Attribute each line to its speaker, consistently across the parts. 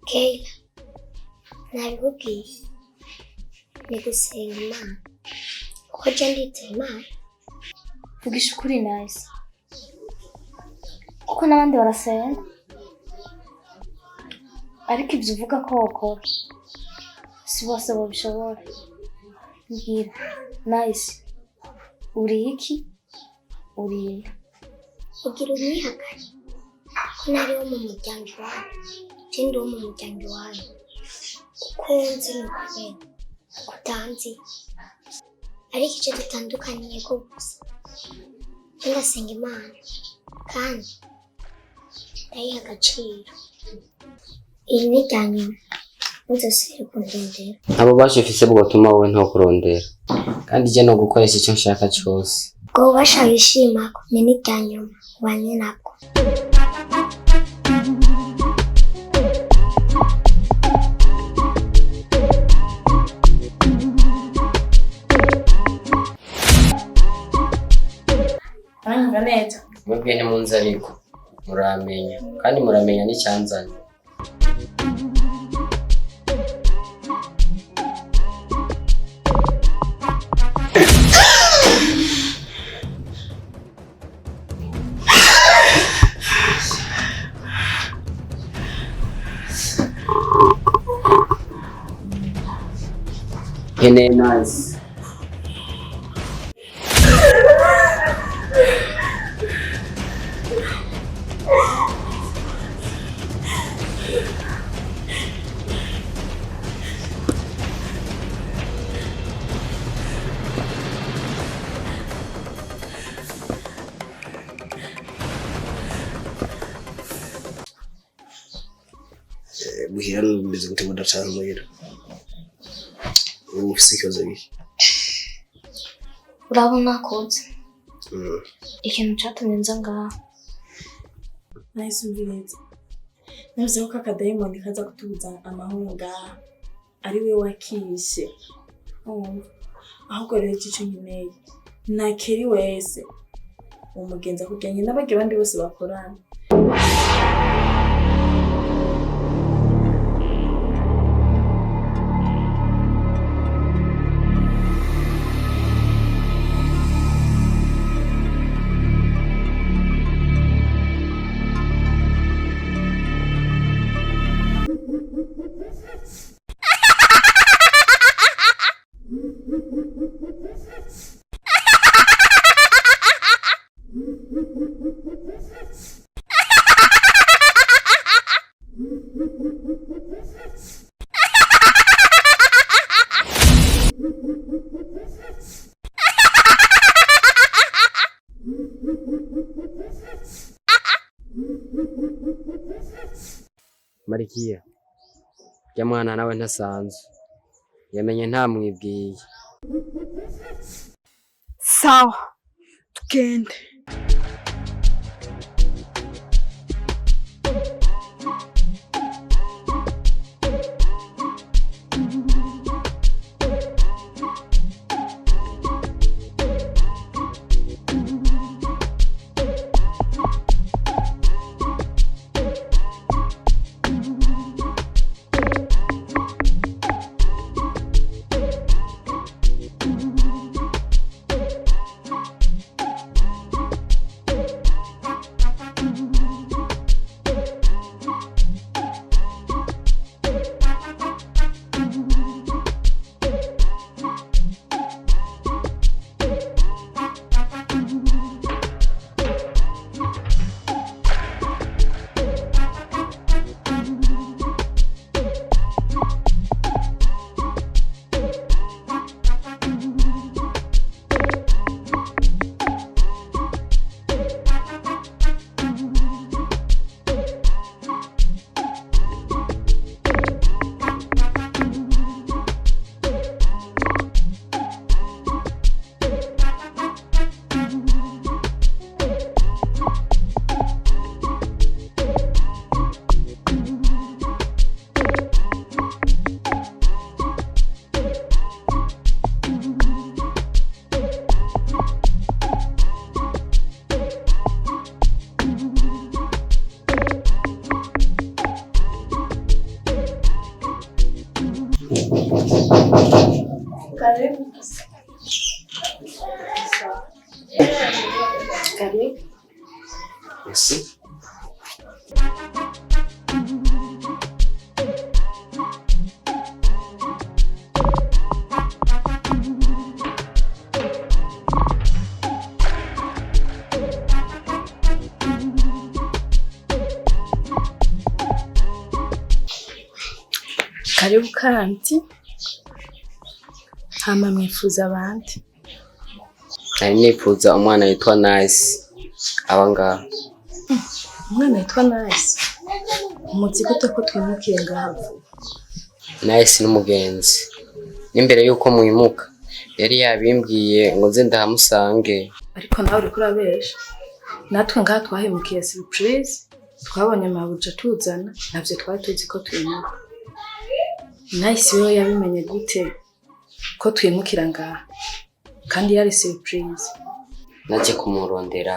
Speaker 1: Keilla, nabikubwiye ni gusenga Imana kuko je ndizeye Imana.
Speaker 2: Vugisha ukuri nice kuko n'abandi barasenga, ariko ibyo uvuga ko wokora si bose babishobora. Mbwira nice, uri iki? Uri
Speaker 1: Ugira umwihakane ko nari wo mu muryango iwanyu, je ndi wo mu muryango iwanyu. Kuko nzi ni ukubera kutanzi, ariko icyo dutandukaniye ko gusa je ndasenga Imana kandi ndayiha agaciro. Iri ni rya nyuma, ntuzosubire kundondera.
Speaker 3: abo bashifise bwotuma wowe ntokurondera, kandi je no gukoresha icyo nshaka cyose.
Speaker 1: Ubwo ubasha wishimako ni n'irya nyuma ubanye nabwo.
Speaker 2: uranyumva neza?
Speaker 3: Mwebwe ntimunzi ariko muramenya, kandi muramenya n'icyanzanye. Nkeneye nazi.
Speaker 4: Muhira bimeze gute mudacana muhira? Ufise ikibazo biki?
Speaker 2: Urabona koze ikintu cyatumye nza ngaha.
Speaker 5: Nahise umvireza navuze ko akadayimoni kaza kutubuza amahoro ngaha ari we wakishe. Ahubwo rero icyo nkeneye nakeri wese umugenza kujyanye n'abandi bandi bose bakorana.
Speaker 3: Marikiya, ya mwana nawe ntasanzwe, yamenye ntamwibwiye.
Speaker 5: Sawa, tugende. Karibu. Karibu.
Speaker 3: Merci.
Speaker 5: Karibu kandi. Hama mwifuza abandi.
Speaker 3: Nari nifuza umwana yitwa Nice aba ngaha.
Speaker 5: Umwana yitwa Nice. Umuzi gute ko twimukiye ngaha?
Speaker 3: Nice n'umugenzi. N'imbere yuko mwimuka yari yabimbwiye ngo nze ndahamusange.
Speaker 5: Ariko nawe uriko urabesha. Natwe ngaha twahemukiye surprise. Twabonye amabuja tuzana, navyo twari tuzi ko twimuka. Nice wewe yabimenye gute ko twimukira ngaha? Kandi yari surprise.
Speaker 3: Naje kumurondera.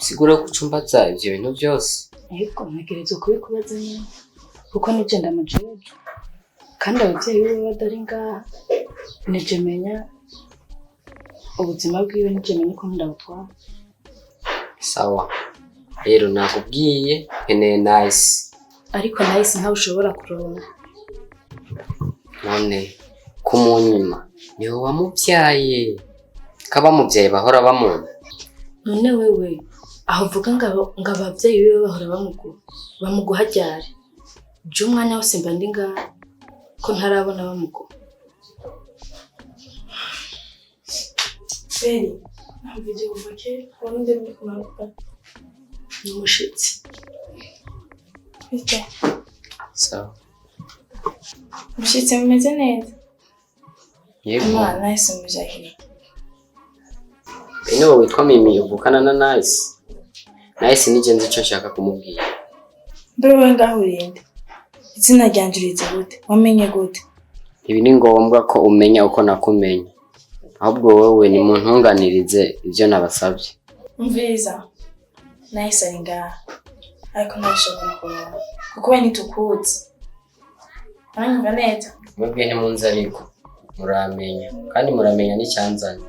Speaker 3: Sigura ko ucumbaza ivyo bintu byose.
Speaker 5: Yego ntegerezwa kubikubaza nyine. Kuko nije ndamajeje. Kandi abavyeyi biwe badari ngaha. Nije menya ubuzima bwiwe, nije menya ko ndabutwara.
Speaker 3: Sawa. Rero nakubwiye nkeneye Nice.
Speaker 5: Ariko Nice ntawe ushobora kuronka.
Speaker 3: None kumunyima niwe wamuvyaye. Kaba muvyaye bahora bamuna.
Speaker 5: None wewe aho uvuga ngo abavyeyi biwe bahora bamuguha ryari? Je umwanya wose mba ndi ngaha ko ntarabona bamuguha. Beri, ntabwo uvake wonde muri kumaruka. N'umushitsi. Bite?
Speaker 3: Sawa.
Speaker 5: Umushitsi mumeze neza?
Speaker 3: Yego.
Speaker 5: Umwana Nice mujahiri.
Speaker 3: Bene wowe witwa Mimi uvukana na Nice. Nice nije nzi ico nshaka kumubwira.
Speaker 5: Mbere wowe ngaho urinde. Izina ryanje urize gute? Wamenye gute?
Speaker 3: Ibi ni ngombwa ko umenya uko nakumenya. Ahubwo wowe ni muntunganirize ivyo nabasabye.
Speaker 5: Umviza. Nice ari ngaha. Ariko ntashobora kuronka. Kuko we ntitukuzi. Uranyumva neza?
Speaker 3: Mwebwe ntimunzi ariko muramenya kandi muramenya n'icyanzanye.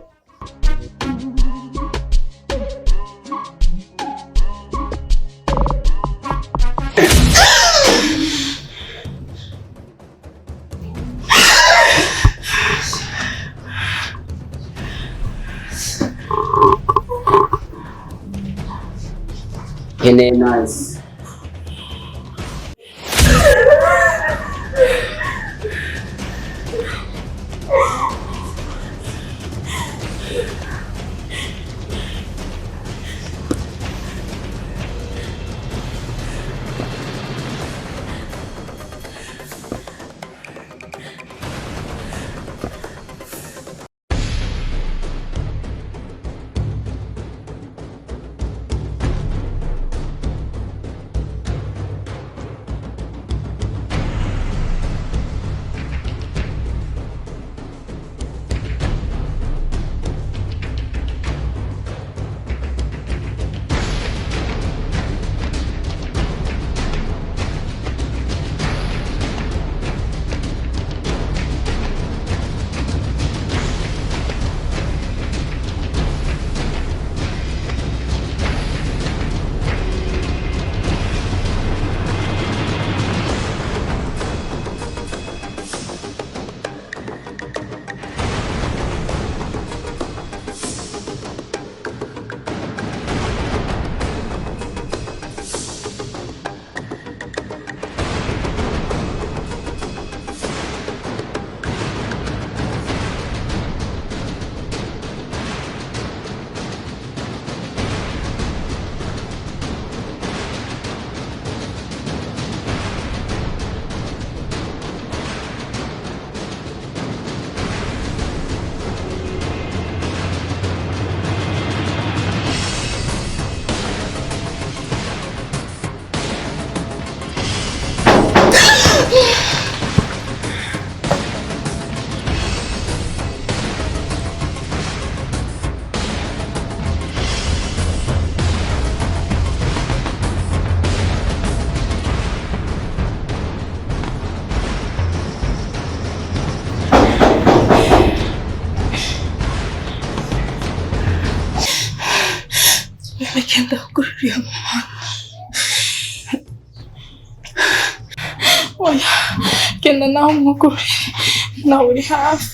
Speaker 3: Nkeneye Nice.
Speaker 5: Oya, genda nawe umugurire, nawe uri hafi.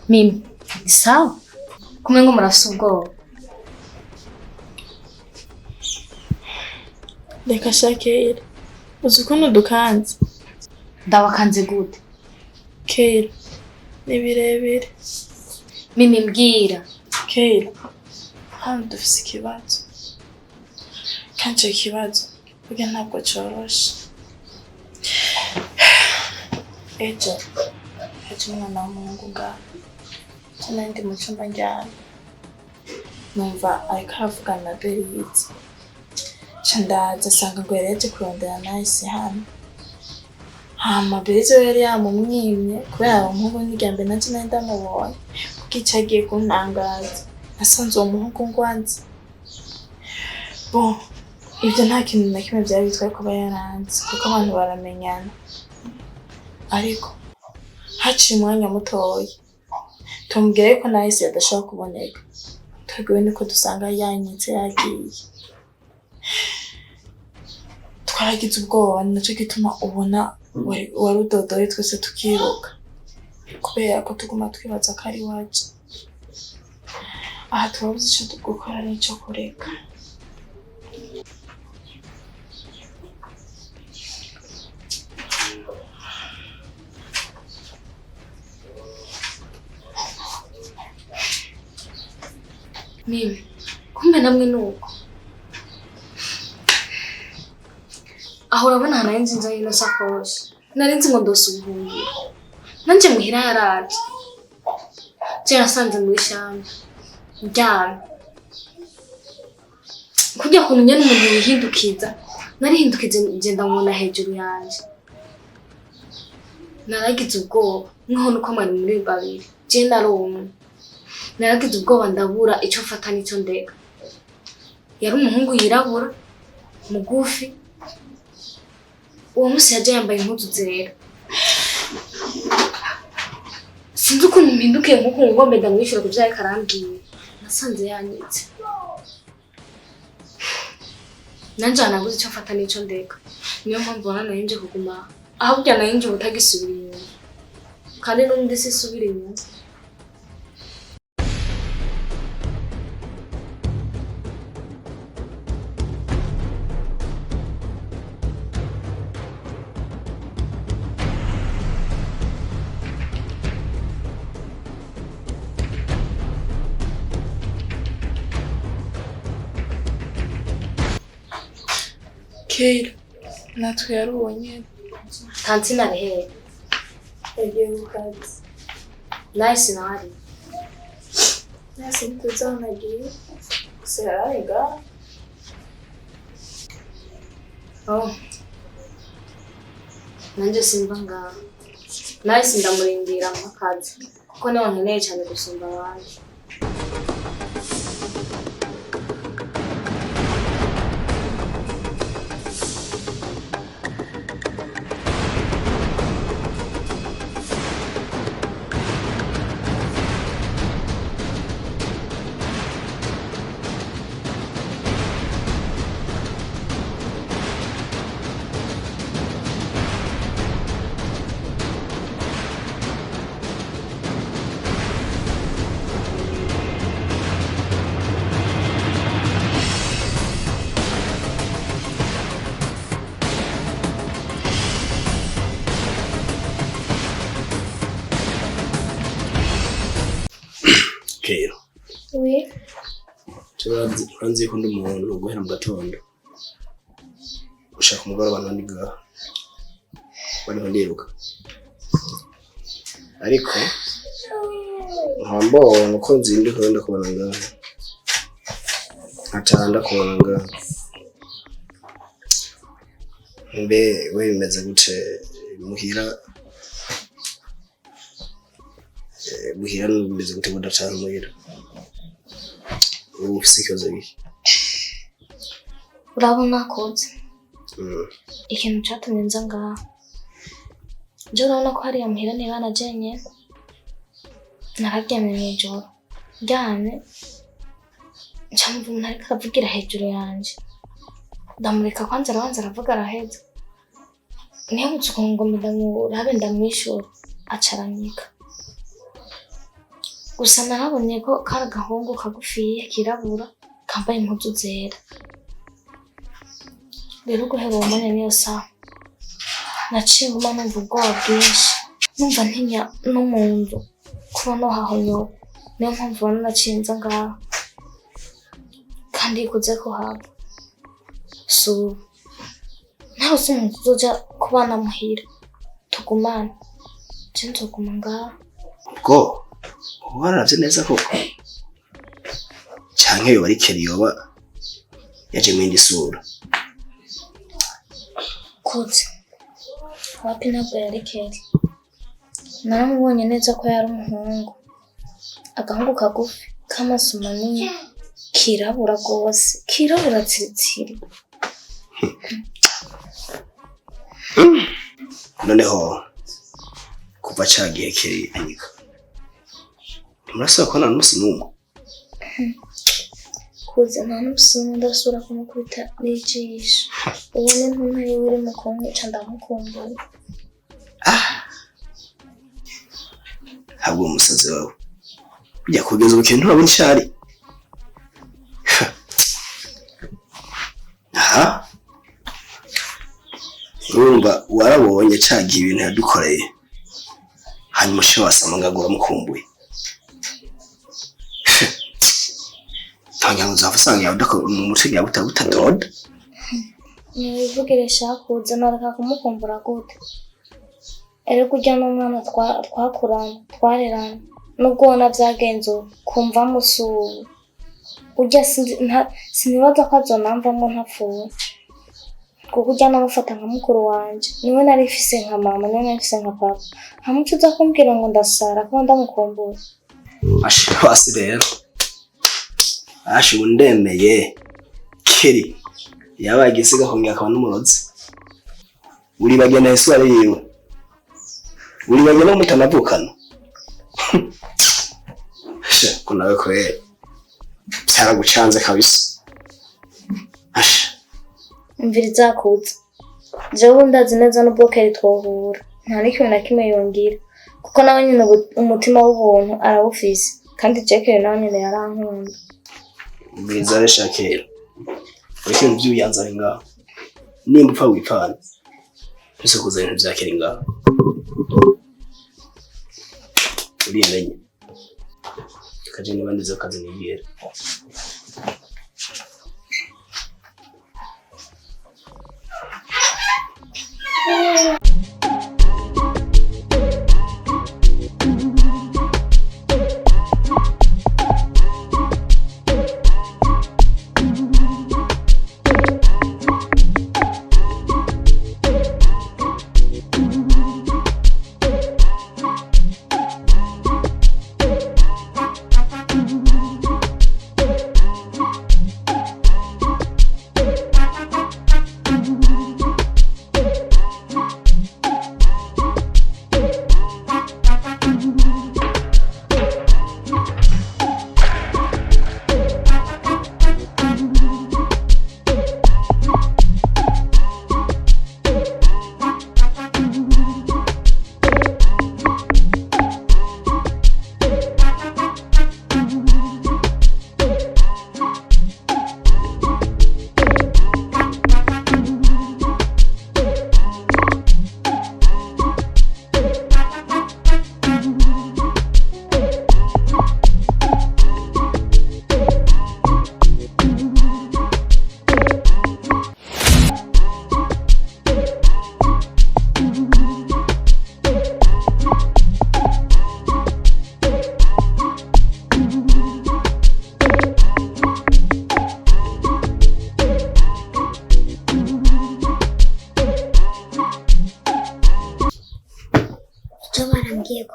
Speaker 2: Mimi, ni sawa? Kumengo murafise ubwoba.
Speaker 5: Reka Keilla, uzi ukuntu dukanze?
Speaker 2: Ndabakanze gute?
Speaker 5: Keilla, ni birebire.
Speaker 2: Mimi mbwira.
Speaker 5: Keilla, hano dufise ikibazo. Kandi ico kibazo burya ntabwo coroshe. Ejo haje umwana w'umuhungu ngaha. Cyane ndi mu cyumba njyana. Numva ariko aravugana na Berizi. Ndaza asanga ngo yareje kurondera nahise hano. Hama Berizi we yari yamumwimye kubera uwo muhungu n'irya mbere nanje nari ndamubonye. Kuko ico agiye kuntangaza. Nasanze uwo muhungu ngwanze. Bon, ibyo nta kintu na kimwe byari bitwaye kuba yaranze kuko abantu baramenyana. Ariko haciye umwanya mutoya tumubwira yuko nahise adashobora kuboneka. Twebwe niko dusanga yanyitse yagiye. Twaragize ubwoba, nacyo gituma ubona wari udodoye twese tukiruka kubera ko tuguma twibaza ko ari wacu. Aha twabuze icyo gukora n'icyo kureka.
Speaker 2: Mimi, kumbe namwe nuko. Aho urabona hana inzi nzo yino sakoshi. Narinzi ngo ndosubuye. Nanje muhira yaraje. Je nasanze mu ishamba. Njyana. Kujya kumenya n'umuntu yihindukiza. Narihindukize ngenda mubona hejuru yanje. Naragize ubwoba. Nkaho nuko mwari muri babiri. Je narumwe. Naragize ubwoba ndabura icyo mfata n'icyo ndeka. Yari umuhungu yirabura, mugufi. Uwo munsi yaje yambaye impuzu zera. Sinzi ukuntu mpindukiye nk'uko ngombe ndamwishyura ku byo yariko arambwiye. Nasanze yanyitse. Nanje nabuze icyo mfata n'icyo ndeka. Niyo mpamvu ubona narinje kuguma. Aho burya narinje ubutagisubira inyuma. Kandi n'undi sisubira inyuma.
Speaker 5: Keilla, natwe yarubonye.
Speaker 2: Tanti nari hehe?
Speaker 5: Yagiye ku kazi.
Speaker 2: Nahise nari.
Speaker 5: Nahise ntuza aho nagiye. Gusa yarariga.
Speaker 2: Oh. Nanje simba ngaha. Nahise ndamurindira akazi. Kuko niwe nkeneye cyane gusumba abandi.
Speaker 4: Keilla.
Speaker 1: Oui.
Speaker 4: Turanzi ko ndi umuntu guhera mu gatondo. Ushaka umugore abantu bandi ngaha. Bari ndiruka. ariko nkambona uko nzindi kwenda kubona ngaho atanda kubona ngaho mbe we bimeze gute muhira bimeze gute budacana muhira ubu ufise ikibazo giki
Speaker 2: urabona koze ikintu cyatumye nza ngaha je urabona ko hariya muhira niba najenye nararyamye mw'ijoro ryane ncamva umuntu ariko aravugira hejuru yanje ndamureka kwanza arabanza aravuga araheza niyo ngo ndamurabe ndamwishura acaranyika gusa narabonye ko kari agahungu kagufiye kirabura kambaye impuzu zera rero guhera uwo mwanya niyo saha naciye nguma numva ubwoba bwinshi numva ntinya no mu nzu kuba nohahonyoba niyo mpamvu ubona naciye nza ngaha kandi ikuze ko haba so ntarose umuntu uzoja kubana muhira tugumane je nzoguma ngaha
Speaker 4: ubwo wararavye neza koko canke yoba ari Keilla yoba yaje mwindi sura
Speaker 2: koze wapi ntabwo yari Keilla naramubonye neza ko yari umuhungu agahungu kagufi k'amaso manini kirabura rwose kirabura tsiritsiri
Speaker 4: noneho kuva cagiye Keilla anyika murasaba ko nta n'umusi n'umwe
Speaker 2: kuze nta n'umusi n'umwe ndasubira kumukubita n'ijisho ubu ni ntuntu yiwe iri mu kumwica ndamukumbuye
Speaker 4: ntabwo umusazi wawe ujya kugeza ubukene nturabona icyari aha urumva warabonye cagiye ibintu yadukoreye hanyuma ushe wasama ngagura mukumbuye tangira uzava usanga yawe mu mutwe yawe utadoda
Speaker 2: nibivugire shakuze nareka kumukumbura gute eriko urya n'umwana twakurana twarerana nubwo ubona byagenze kumva musubu urya sinibaza ko azonamvamo ntapfuye kuko urya namufata nka mukuru wanje niwe narifise nka mama niwe narifise nka papa ntamuco uza kumbwira ngo ndasara ko ndamukumbuye
Speaker 4: hasi rero ubu ndemeye Keilla yabaye igisiga kongera akaba n'umurozi uribagena histoire yiwe uribagena umutanavukana ko nawe kwera cyaragucanze kabisa
Speaker 2: imvira izakuza jewe ndazi neza n'ubwo Keilla twohura nta n'ikintu na kimwe yongera kuko nawe nyine umutima w'ubuntu arawufise kandi Keilla nawe nyine yarankunda
Speaker 4: mbiza resha Keilla ureke by'uyanza ari ngaho nimba upfa wipfana ese kuza ibintu bya Keilla ngaho urimenye kaje niba ndizo kazi nigera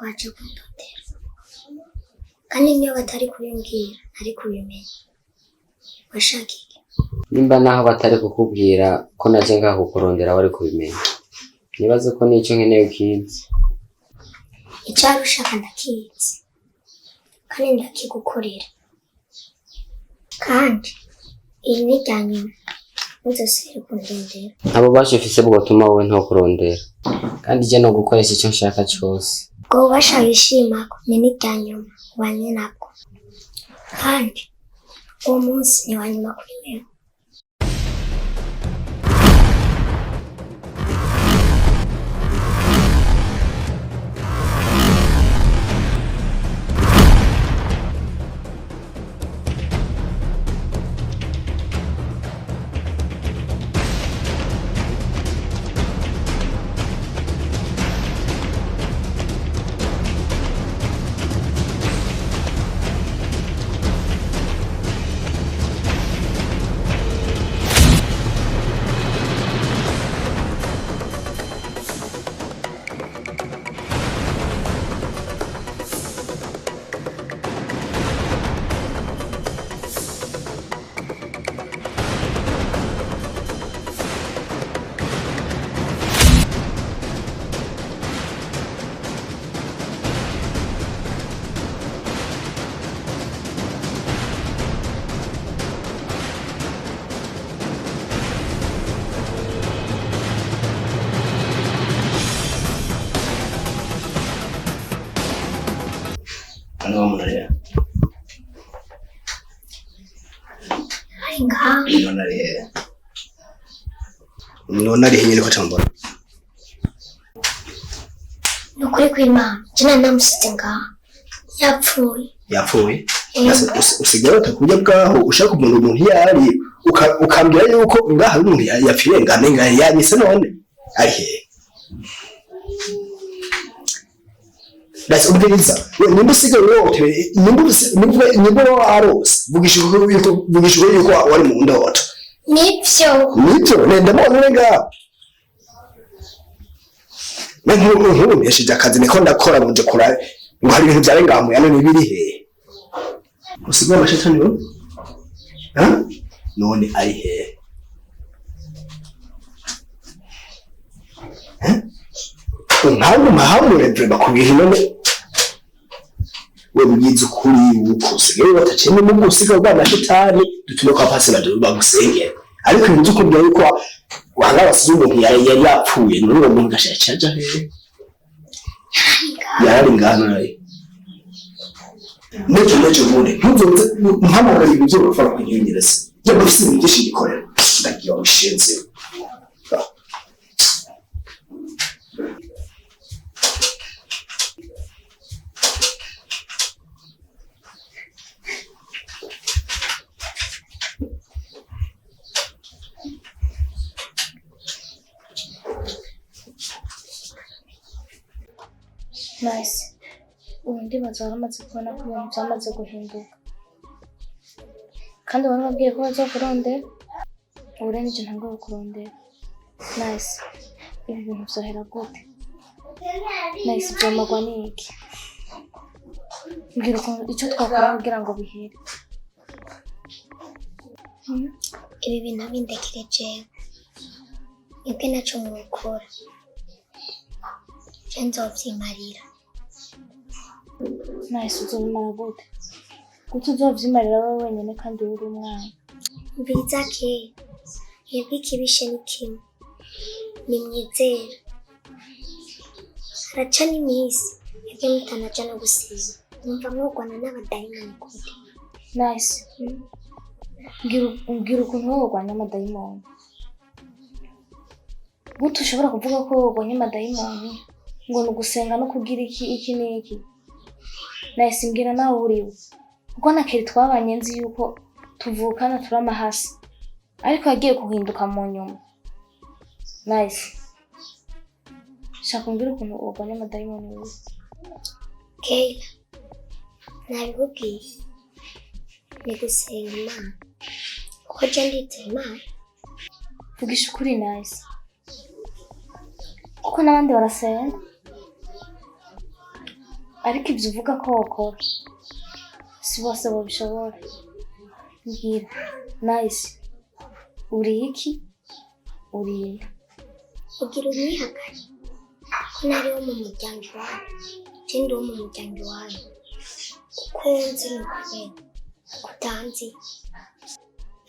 Speaker 1: waje kundondera kandi niyo batari kubimbwira ntari kubimenya washaka iki
Speaker 3: nimba naho batari kukubwira ko naje ngaho kukurondera wari kubimenya nibaze ko nicyo nkeneye ukizi
Speaker 1: icyari ushaka ndakizi kandi ndakigukorera kandi iyi ni rya nyuma ntuzasubire kundondera
Speaker 3: abo bashifise bwotuma wowe ntokurondera kandi je no gukoresha icyo nshaka cyose
Speaker 1: ubwo bubasha wishimako ni n'irya nyuma ubanye nabwo kandi uwo munsi ni wa nyuma kuri wewe
Speaker 4: Ano Mireille. Nona ari henyine ko tambora.
Speaker 1: nukuri kw'Imana jina namusize ngaha
Speaker 4: Yapfuye? Usigaye utakuja bwaho ushaka umuntu yari ukambira yuko ngaha umuntu yapfiye ngane ngahe yanyise none ari he basi ubwiriza nimba usigaye wote nimba arose vugisha yuko wari mu ndoto nivyo nenda mbona ngaho Nk'ubu yashije akazi niko ndakora buje kura ngo hari ibintu byare ngaho yano nibiri he usigaye amashetani wo none ari he ntabwo mahamure dreba kubihe none we mwiza ukuri uko usigaye batacene mu gusiga bw'amashetani dutume kwa pasina bagusengera ariko ibintu uko byaye ko wanga basize umuntu yari yapfuye n'uwo muntu gashacaja he yari ngana naye nejo mune ntuzoze muhamagara ibyo bafara kunyongereza je bafise byinshi gikorera ndagiye mushenze
Speaker 2: Nice. Ubundi bazaramaze kubona ko ibintu byamaze guhinduka. Kandi barababwiye ko baza kurondera. Uburengeje ntabwo kurondera. Nice. Ibi bintu byohera gute? Nice byamagwa niki? Mbwira icyo twakora kugira ngo bihere.
Speaker 1: Ibi bintu bindekire jewe. Ibwe naco mwukora. Nzovyimarira.
Speaker 2: Nice uzobimara gute? Gute uzovyimarira wowe wenyene kandi uri umwana?
Speaker 1: Mbiza ke. Yebwe ikibishe ni kimwe. Ni mwizera. Haraca n'imisi. Yebwe mutanaja no gusiba. Numva mwogwana n'abadayimoni gute.
Speaker 2: Nice. Mbwira ukuntu wogwanya amadayimoni. Gute ushobora kuvuga ko wogwanya amadayimoni? Ngo nugusenga no kugira iki n'iki. Nice mbwira nawe uriwe. Kuko nakeri twabanye nzi yuko tuvukana turi amahasa. Ariko yagiye kuhinduka mu nyuma. Nice. Shaka mbwira ukuntu wogwanya amadayimoni wewe.
Speaker 1: Keilla. Nabikubwiye. Ni gusenga Imana. Kuko je ndizera Imana.
Speaker 2: Vugisha ukuri Nice. Kuko n'abandi barasenga. ariko ibyo uvuga ko wakora si bose babishobora. Mbwira nice, uri iki? Uri
Speaker 1: ugira umwihakane ko nari wo mu muryango wawe, ndi wo mu muryango wawe, kuko nzi ni ukubera kutanzi,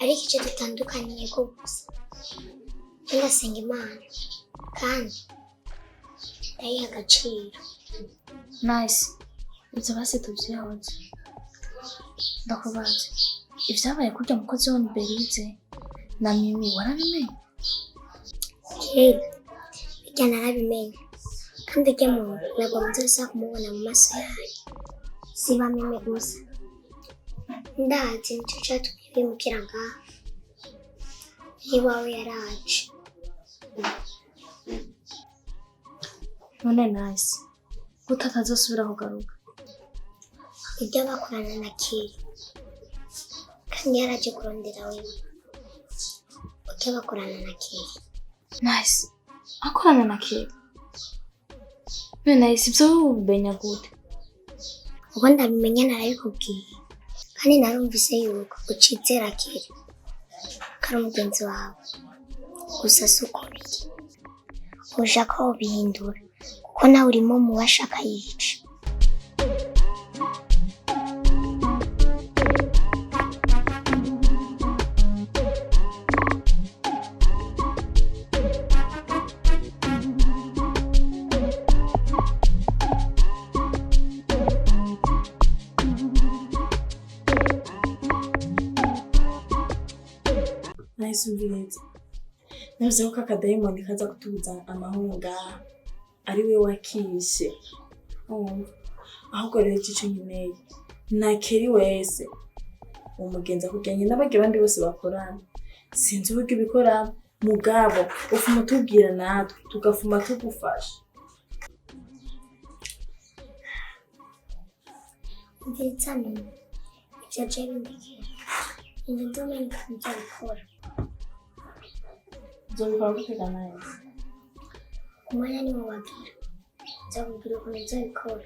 Speaker 1: ariko icyo dutandukaniye ko gusa ndasenga Imana kandi ndayiha agaciro.
Speaker 2: nice, ibyo basi tubyihoze. Ndakubaza, ibyabaye kurya mukozi wa Mireille na Mimi warabimenye?
Speaker 1: Keilla bijya narabimenye, kandi ujya muntu ntabwo nzasa kumubona mu maso yayo, siba Mimi gusa. Ndazi nicyo cyatumye bimukira ngaha, iwawe yaraje.
Speaker 2: None nice, utatazosubira kugaruka?
Speaker 1: Ibyo bakorana na Keilla kandi yaraje kurondera wewe, ibyo bakorana na Keilla.
Speaker 2: Nice, akorana na Keilla? None nice, ibyo ubimenya gute?
Speaker 1: Ubwo ndabimenya narabikubwiye, kandi narumvise yuko ucizera Keilla ko ari umugenzi wawe, gusa si uko biri. Ushaka ko ubihindura kuko nawe urimo mu bashaka yica.
Speaker 5: Nice umviriza. Navuze ko akadayimoni kaza kutubuza amahoro ngaha ari we wakishe. Ahubwo rero icyo nkeneye nakeri wese umugenza kujyanye n'abandi bandi bose bakorana. Sinzi uburyo ubikora mugabo ufuma tubwira natwe tugafuma tugufasha.
Speaker 1: Mvitsane ibyo jewe ndikira indome nzabikora.
Speaker 5: Nzobikora gutega neza.
Speaker 1: Umwanya ni wo wagira, nzakubwira ukuntu nzabikora.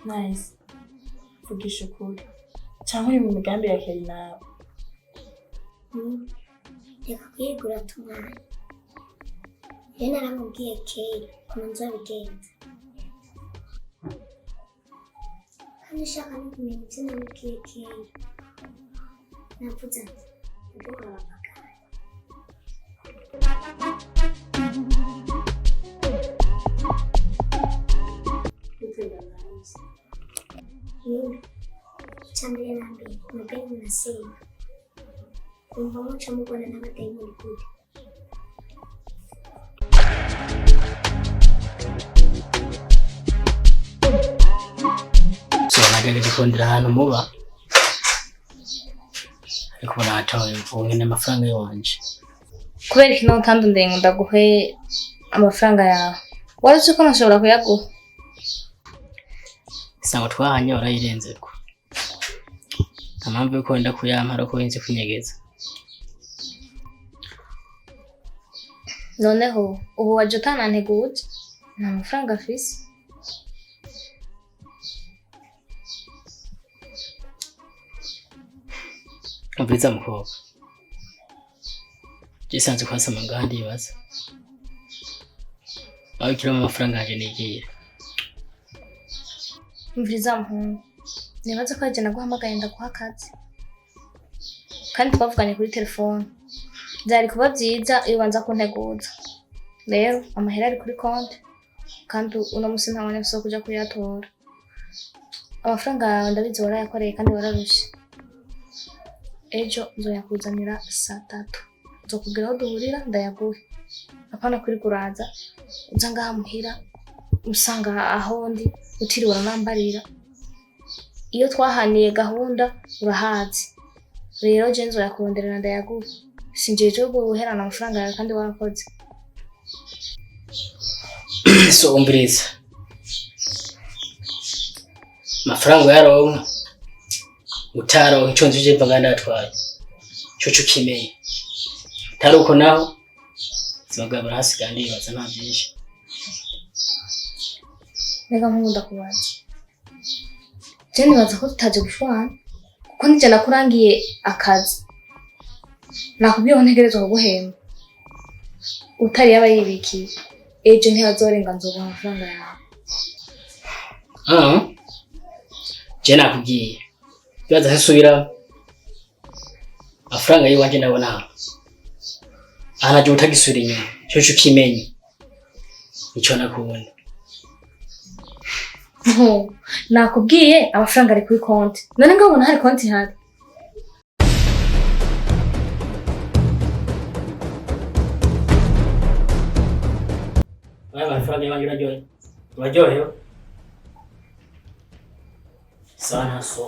Speaker 5: Nice, vugisha ukuri cyangwa uri mu migambi ya Keilla nawe?
Speaker 1: Reka kwigura tumwana. Rero naramubwiye Keilla ukuntu nzabigenza, kandi nshaka no kumenya ibyo namubwiye Keilla. Navuze ati nduhora abagabo. Icyambere na mbere mwebwe munasenga, kumva muca mubona n'abadayimoni gute.
Speaker 4: nagerageje kondera ahantu muba ariko natawe mvuye n'amafaranga yanje.
Speaker 2: Kubera iki nawe kandi ndenga ndaguhe amafaranga yawe? Wari uzi ko nashobora kuyaguha?
Speaker 4: Sanga twahanye warayirenzeko. Amamvu yuko wenda kuyampa ariko wenze kunyegeza.
Speaker 2: Noneho ubu waje utananteguye nta mafaranga afise.
Speaker 4: Umviriza mukobwa, jisanze kwasama ngandi yibaza aho kiro amafaranga yaje nigiye.
Speaker 2: Umviriza muhungu, nibaza ko yaje naguhamagaye ndaguha akazi kandi twavuganye kuri telefone. Byari kuba byiza iyo ubanza kunteguza. Rero amahera ari kuri konti kandi uno musi nta mwanya wo kuja kuyatora. Amafaranga yawe ndabizi warayakoreye kandi wararushe. Ejo nzoyakuzanira saa 3. Nzokubwira aho duhurira ndayaguhe. Apana kuri kuraza uza ngaha muhira usanga aho ndi utiriwe uranambarira. Iyo twahaniye gahunda urahazi. Rero je nzoyakuronderera ndayaguhe. Sinjeje guherana amafaranga yawe kandi warakoze.
Speaker 4: So umviriza, amafaranga yaronka utaro icyo nzije mvanga ndatwaye cyo kimeye taruko naho
Speaker 6: zibagabura hasigaye ndibaza nta byinshi.
Speaker 2: Reka nkunda kubaza. Je nibaza ko tutaje gushwana kuko nije nakurangiye akazi. Nakubwiye ko ntegerezwa kuguhemba. Utari yaba yibikiye. Ejo ntihazorenga nzoga amafaranga yawe.
Speaker 6: Je nakubwiye. Bibaza hesubira amafaranga yiwanje nabona hano. Aha naje utagisubira inyuma. Cyo kimenye. Icyo nakubona.
Speaker 2: Nakubwiye amafaranga ari kuri konti. None ngabona hari konti hari.
Speaker 6: Amafaranga y'abandi uraryohewe. Sana so.